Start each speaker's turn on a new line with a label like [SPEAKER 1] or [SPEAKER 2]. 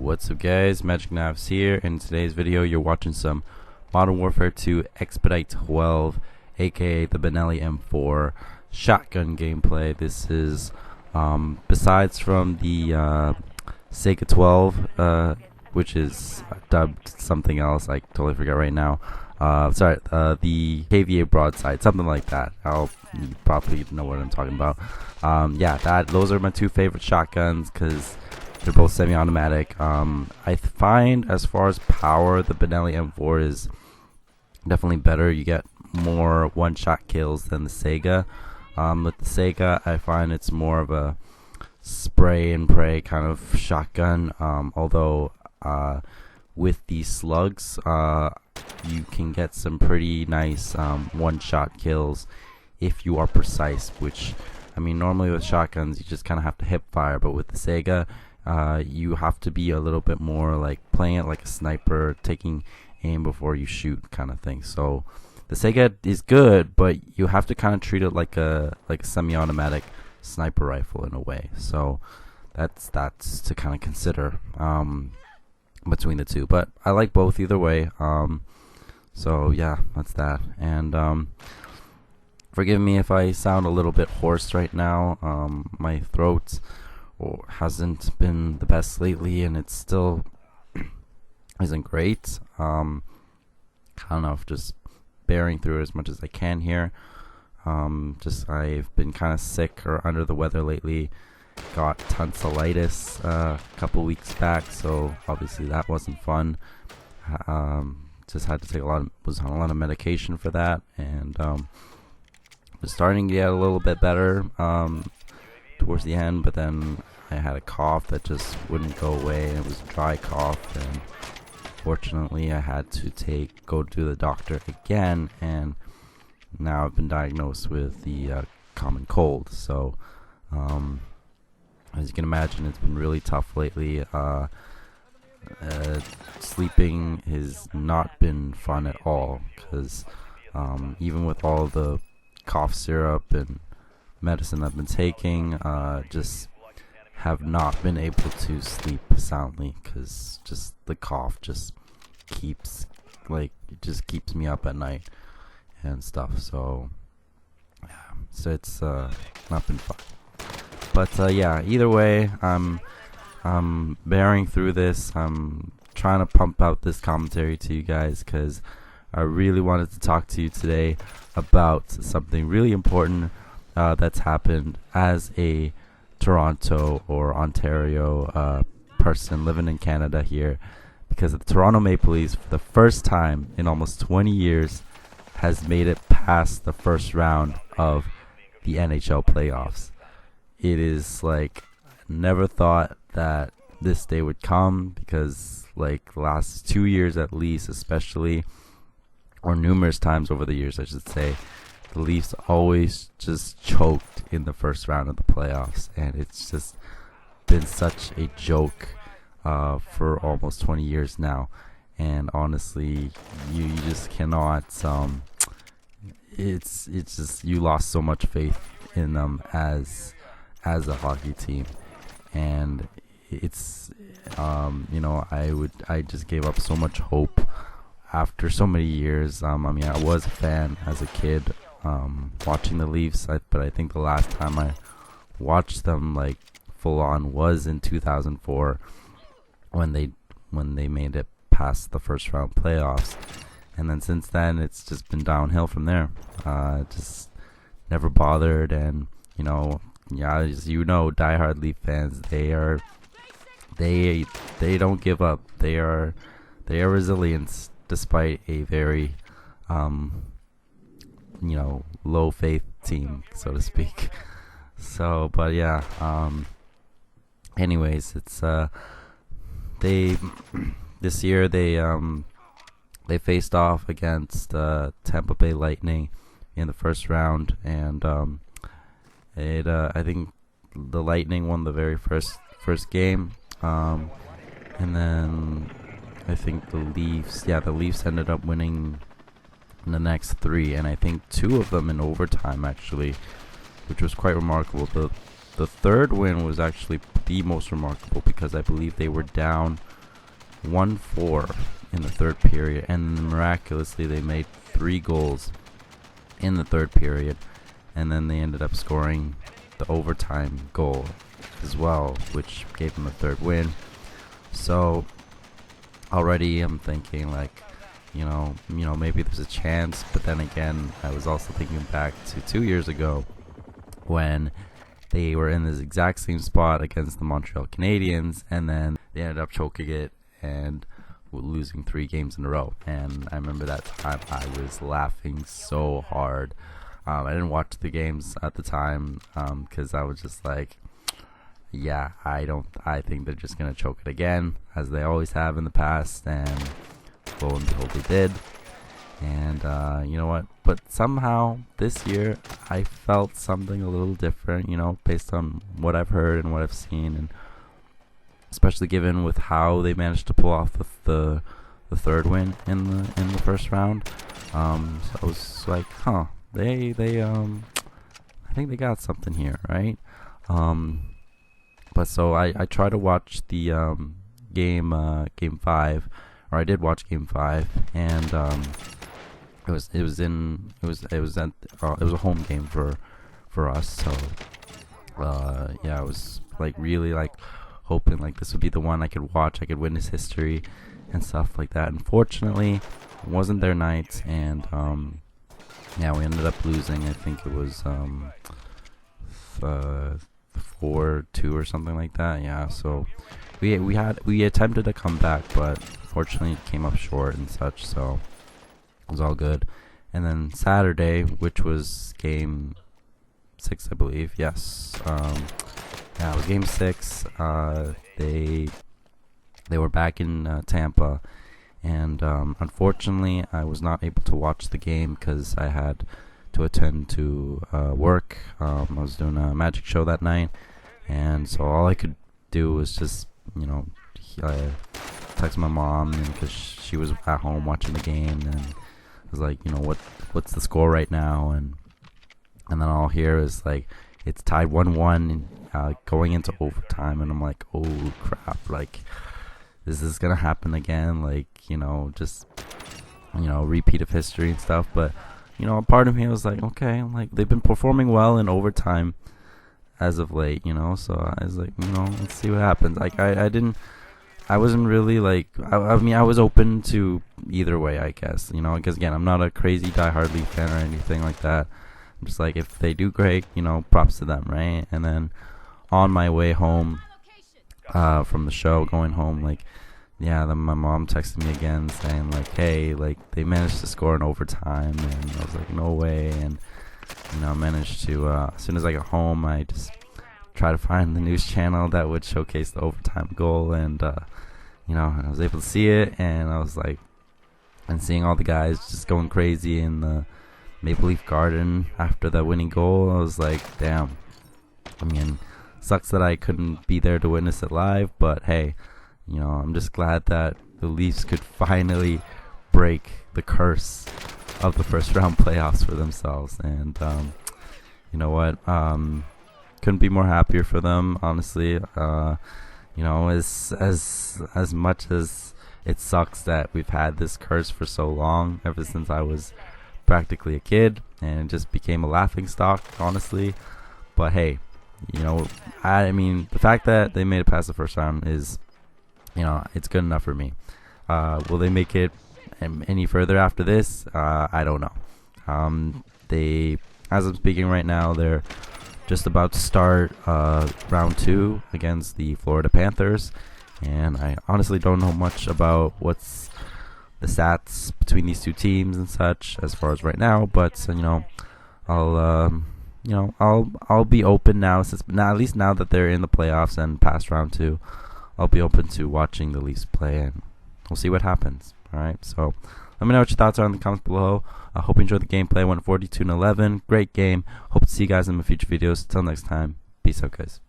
[SPEAKER 1] What's up guys, Magic Navs here. In today's video you're watching some Modern Warfare 2 Expedite 12 aka the Benelli M4 shotgun gameplay. This is besides from the Sega 12 which is dubbed something else, I totally forget right now. The KVA broadside, something like that. You probably know what I'm talking about. Those are my two favorite shotguns because they're both semi-automatic. I find as far as power, the Benelli M4 is definitely better. You get more one-shot kills than the Sega. With the Sega, I find it's more of a spray and pray kind of shotgun. Although with these slugs, you can get some pretty nice one-shot kills if you are precise. Which, I mean, normally with shotguns you just kind of have to hip fire, but with the Sega, you have to be a little bit more like playing it like a sniper, taking aim before you shoot kind of thing. So the Sega is good, but you have to kind of treat it like a semi-automatic sniper rifle in a way. So that's to kind of consider between the two. But I like both either way. So yeah, that's that. And forgive me if I sound a little bit hoarse right now. My throat hasn't been the best lately, and it still isn't great. Kind of just bearing through as much as I can here. I've been kind of sick or under the weather lately. Got tonsillitis a couple weeks back, so obviously that wasn't fun. Just had to take was on a lot of medication for that, and was starting to get a little bit better towards the end, but then I had a cough that just wouldn't go away, and it was a dry cough, and fortunately I had to go to the doctor again, and now I've been diagnosed with the common cold. So as you can imagine, it's been really tough lately. Sleeping has not been fun at all, because even with all the cough syrup and medicine I've been taking, just have not been able to sleep soundly, because just the cough just keeps me up at night and stuff. So yeah, so it's not been fun. But yeah, either way, I'm bearing through this. I'm trying to pump out this commentary to you guys because I really wanted to talk to you today about something really important that's happened as a Toronto or Ontario person living in Canada here, because the Toronto Maple Leafs, for the first time in almost 20 years, has made it past the first round of the NHL playoffs. It is like, never thought that this day would come, because like the last 2 years at least, especially, or numerous times over the years I should say, the Leafs always just choked in the first round of the playoffs, and it's just been such a joke for almost 20 years now. And honestly, you just cannot it's just, you lost so much faith in them as a hockey team. And it's I just gave up so much hope after so many years. I mean, I was a fan as a kid watching the Leafs, but I think the last time I watched them like full on was in 2004 when they made it past the first round playoffs. And then since then it's just been downhill from there. Just never bothered. And as you know, diehard Leaf fans, they don't give up. They are resilient despite a very low faith team, so to speak. So, but yeah, anyways, it's this year they faced off against Tampa Bay Lightning in the first round, and I think the Lightning won the very first game, and then I think the Leafs ended up winning the next 3, and I think 2 of them in overtime actually, which was quite remarkable. The third win was actually the most remarkable, because I believe they were down 1-4 in the third period, and miraculously they made 3 goals in the third period, and then they ended up scoring the overtime goal as well, which gave them a third win. So already I'm thinking like, maybe there's a chance. But then again, I was also thinking back to 2 years ago when they were in this exact same spot against the Montreal Canadiens, and then they ended up choking it and losing 3 games in a row. And I remember that time I was laughing so hard. I didn't watch the games at the time because I was just like, yeah, I think they're just gonna choke it again, as they always have in the past, and lo and behold they did. And you know what, but somehow this year I felt something a little different, based on what I've heard and what I've seen, and especially given with how they managed to pull off the third win in the first round. So I was like, they I think they got something here, right? But so I tried to watch the game 5, or I did watch game 5, and it was a home game for us. So yeah, I was like really like hoping like this would be the one I could watch, I could witness history and stuff like that. Unfortunately, it wasn't their night, and yeah, we ended up losing. I think it was 4-2 or something like that. Yeah, so we attempted to come back, but unfortunately it came up short and such, so it was all good. And then Saturday, which was game 6, I believe, yes, yeah, it was game 6. They were back in Tampa, and unfortunately I was not able to watch the game because I had to attend to work. I was doing a magic show that night, and so all I could do was just text my mom, because she was at home watching the game, and I was like, what's the score right now, and then all I'll hear is like it's tied 1-1 going into overtime, and I'm like, oh crap, like is this gonna happen again, like just repeat of history and stuff. But a part of me was like, okay, like they've been performing well in overtime as of late, so I was like, let's see what happens. Like I wasn't really like, I mean I was open to either way, I guess, because again, I'm not a crazy diehard Leaf fan or anything like that. I'm just like, if they do great, props to them, right? And then on my way home from the show, going home, like, yeah, then my mom texted me again saying like, hey, like they managed to score in overtime, and I was like, no way. And I managed to as soon as I got home, I just try to find the news channel that would showcase the overtime goal, and I was able to see it, and I was like, and seeing all the guys just going crazy in the Maple Leaf Garden after that winning goal, I was like, damn. I mean, sucks that I couldn't be there to witness it live, but hey, I'm just glad that the Leafs could finally break the curse of the first round playoffs for themselves. And you know what, couldn't be more happier for them, honestly. As much as it sucks that we've had this curse for so long, ever since I was practically a kid, and it just became a laughing stock, honestly. But hey, I mean, the fact that they made it past the first round is, it's good enough for me. Will they make it any further after this? I don't know. They, as I'm speaking right now, they're just about to start round 2 against the Florida Panthers, and I honestly don't know much about what's the stats between these two teams and such as far as right now. But I'll be open now, at least now that they're in the playoffs and past round 2. I'll be open to watching the Leafs play, and we'll see what happens. All right, so let me know what your thoughts are in the comments below. I hope you enjoyed the gameplay. Went 42-11. Great game. Hope to see you guys in my future videos. Until next time, peace out, guys.